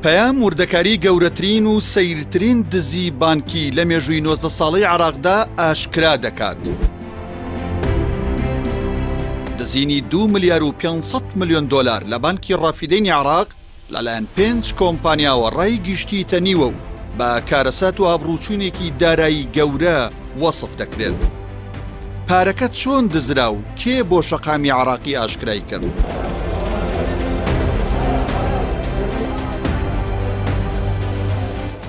پەیام وردەکاری گەورەترین و سەیرترین دزی بانکی لە مێژووی 19 ساڵەی عێراقدا ئاشکرا دەکات. دزینی 2 ملیار و 500 ملیۆن دۆلار لە بانکی ڕافیدەینی عێراق لەلایەن 5 کۆمپانیاوە ڕای گشتی تەنیوە و بە کارەسات و ئابڕوچوونێکی دارایی گەورە وەسف دەکرێت. پارەکە چۆن دزرا و کێ بۆ شەقامی عێراقی ئاشکرای کرد؟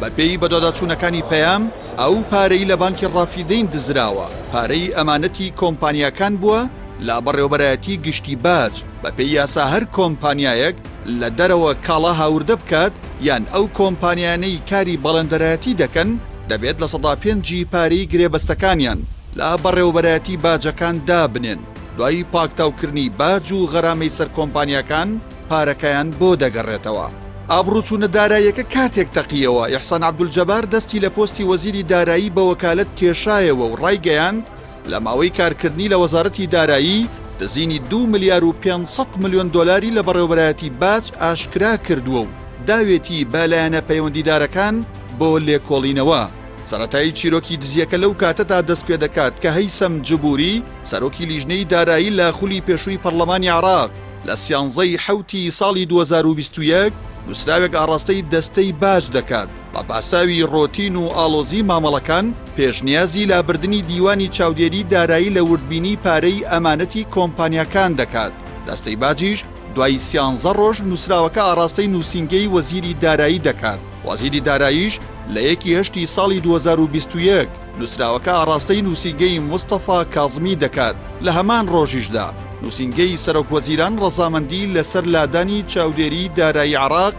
بەپێی بەدواداچوونەکانی پەیام ئەو پارەی لە بانکی ڕافیدەین دزراوە پارەی ئەمانەتی کۆمپانیاکان بووە لە بەڕێوەبەرایەتی گشتی باج. بەپێی یاسا هەر کۆمپانیایەک لە دەرەوە کاڵا هاوردە بکات یان ئەو کۆمپانیانەی کاری بەڵندەرایەتی دەکەن دەبێت لە 105 پارەی گرێبەستەکانیان لە بەڕێوەبەرایەتی باجەکان دابنێن. دوایی پاکتاوکردنی باج و غەرامەی سەر کۆمپانیاکان پارەکەیان بۆ دەگەڕێتەوە. ئابڕوچوونە داراییەکە کاتێک تەقیەوە ئیحسان عەبدولجەبار دەستی لە پۆستی وەزیری دارایی بە وەکالەت کێشایەوە و ڕایگەیاند لە ماوەی کارکردنی لە وەزارەتی دارایی دزینی 2 ملیار و 500 ملیۆن دۆلاری لە بەڕێوەبەرایەتی باج ئاشکرا کردووە و داوێتی بەلایەنە پەیوەندیدارەکان بۆ لێکۆڵینەوە. سەرەتایی چیرۆکی دزیەکە لەو کاتەدا دەست پێ دەکات کە هەیسەم جبوری سەرۆکی لیژنەی دارایی لە خولی پێشووی پەرلەمانی عێراق لە 13 حوتی ساڵی 2021 نووسراوێک ئاڕاستەی دەستەی باج دەکات بە پاساوی ڕۆتین و ئاڵۆزی مامەڵەکان پێشنیازی لابردنی دیوانی چاودێری دارایی لە وردبینی پارەی ئەمانەتی کۆمپانیاکان دەکات. دەستەی باجیش دوای 13 ڕۆژ نووسراوەکە ئاڕاستەی نووسینگەی وەزیری دارایی دەکات. وەزیری داراییش لە 1 ساڵی 2021 نووسراوەکە ئاڕاستەی نووسینگەی مستەفا کاظمی دەکات. لە هەمان ڕۆژیشدا نووسینگەی سەرۆکوەزیران ڕەزامەندی لەسەر لادانی چاودێری دارایی عێراق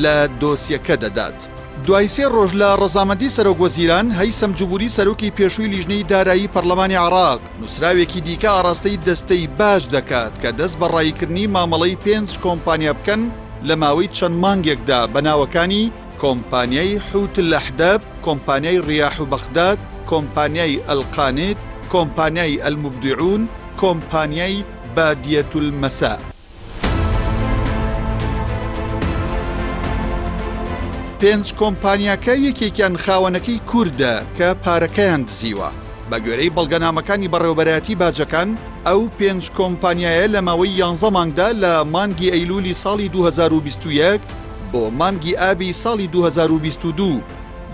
لە دۆسیەکە دەدات. دوای 3 ڕۆژ لە ڕەزامەندی سەرۆکوەزیران هەیسەم جبوری سەرۆکی پێشووی لیژنەی دارایی پەرلەمانی عێراق نووسراوێکی دیکە ئاڕاستەی دەستەی باج دەکات کە دەست بە ڕایکردنی مامەڵەی 5 کۆمپانیا بکەن لە ماوەی چەند مانگێکدا بە ناوەکانی کۆمپانیای حوت الأحداب، کۆمپانیای ڕیاح و بەغداد، کۆمپانیای ئەلقانیت، کۆمپانیای ئەلموبدیعون، کۆمپانیای بادیەت المەسا. 5 کۆمپانیاکە یەکێکیان خاوەنەکەی کووردە کە پارەکەیان دزیوە. بە گوێرەی بەڵگەنامەکانی بەڕێوەبەرایەتی باجەکان ئەو 5 کۆمپانیایە لە ماوەی 11 مانگدا لە مانگی ئەیلولی ساڵی 2021 بۆ مانگی ئابی ساڵی 2022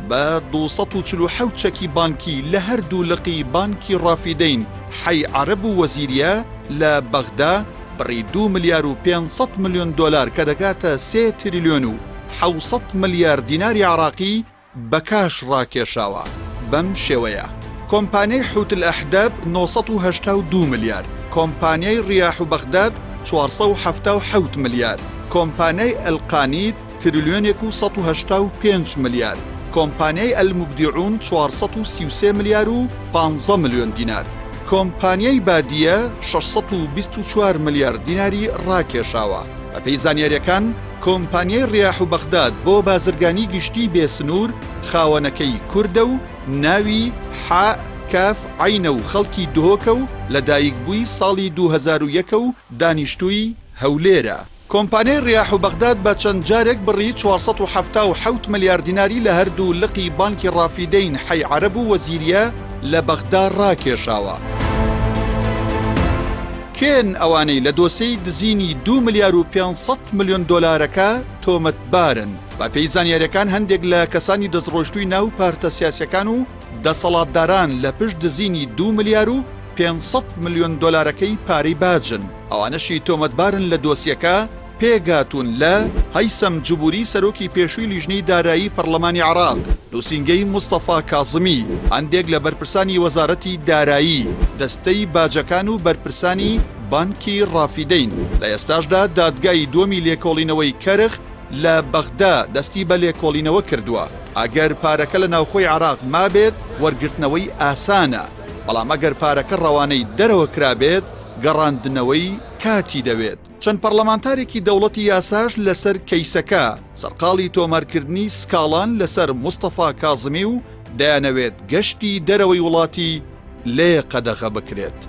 بە 247 چەکی بانکی لە هەردوو لقی بانکی ڕافیدەین حەی عەرەب و وەزیریە لە بەغدا بڕی 2 ملیار و 500 ملیۆن دۆلار کە دەگاتە 3 تریلیۆن و 700 ملیار دیناری عێراقی بە کاش ڕاکێشاوە. بەم شێوەیە کۆمپانیای حوت الأحداب 982 ملیار، کۆمپانیای ڕیاح و بەغداد 477 ملیار، کۆمپانیای ئەلقانیت تریلیۆنێک و 185 ملیار، کۆمپانیای ئەلموبدیعون 433 ملیار و 15 ملیۆن دینار، کۆمپانیای بادیە 624 ملیار دیناری ڕاکێشاوە. بەپێی زانیاریەکان کۆمپانیای ڕیاح و بەغداد بۆ بازرگانی گشتی بێسنوور خاوەنەکەی کووردە و ناوی حا کاف عینە و خەڵکی دهۆکە و لەدایک بووی ساڵی 2001 و دانیشتووی هەولێرە. کۆمپانیای ڕیاح و بەغداد بە چەند جارێک بڕی 477 ملیار دیناری لە هەردوو لقی بانکی ڕافیدەین حەی عەرەب و وەزیریە لە بەغدا ڕاکێشاوە. کێن ئەوانەی لە دۆسەی دزینی 2 ملیار و 500 ملیۆن دۆلارەکە تۆمەتبارن؟ بەپێی زانیاریەکان هەندێک لە کەسانی دەستڕۆشتووی ناو پارتە سیاسیەکان و دەسەڵاتداران لە پشت دزینی 2 ملیار و 500 ملیۆن دۆلارەکەی پارەی باجن. ئەوانەشی تۆمەتبارن لە دۆسیەکە پێگاتون لە هەیسەم جبوری سەرۆکی پێشووی لیژنەی دارایی پەرلەمانی عێراق، نووسینگەی مستەفا کاظمی، هەندێک لە بەرپرسانی وەزارەتی دارایی، دەستەی باجەکان و بەرپرسانی بانکی ڕافیدەین. لە ئێستاشدا دادگای دووەمی لێکۆڵینەوەی کەرخ لە بەغدا دەستی بە لێکۆڵینەوە کردووە. ئەگەر پارەکە لە ناوخۆی عێراق مابێت وەرگرتنەوەی ئاسانە، بەڵام ئەگەر پارەکە ڕەوانەی دەرەوە کرابێت گەڕاندنەوەی کاتی دەوێت. چەند پەرلەمانتارێکی دەوڵەتی یاساش لەسەر کەیسەکە سەرقاڵی تۆمارکردنی سکاڵان لەسەر مستەفا کاظمی و دەیانەوێت گەشتی دەرەوەی وڵاتی لێ قەدەغە بکرێت.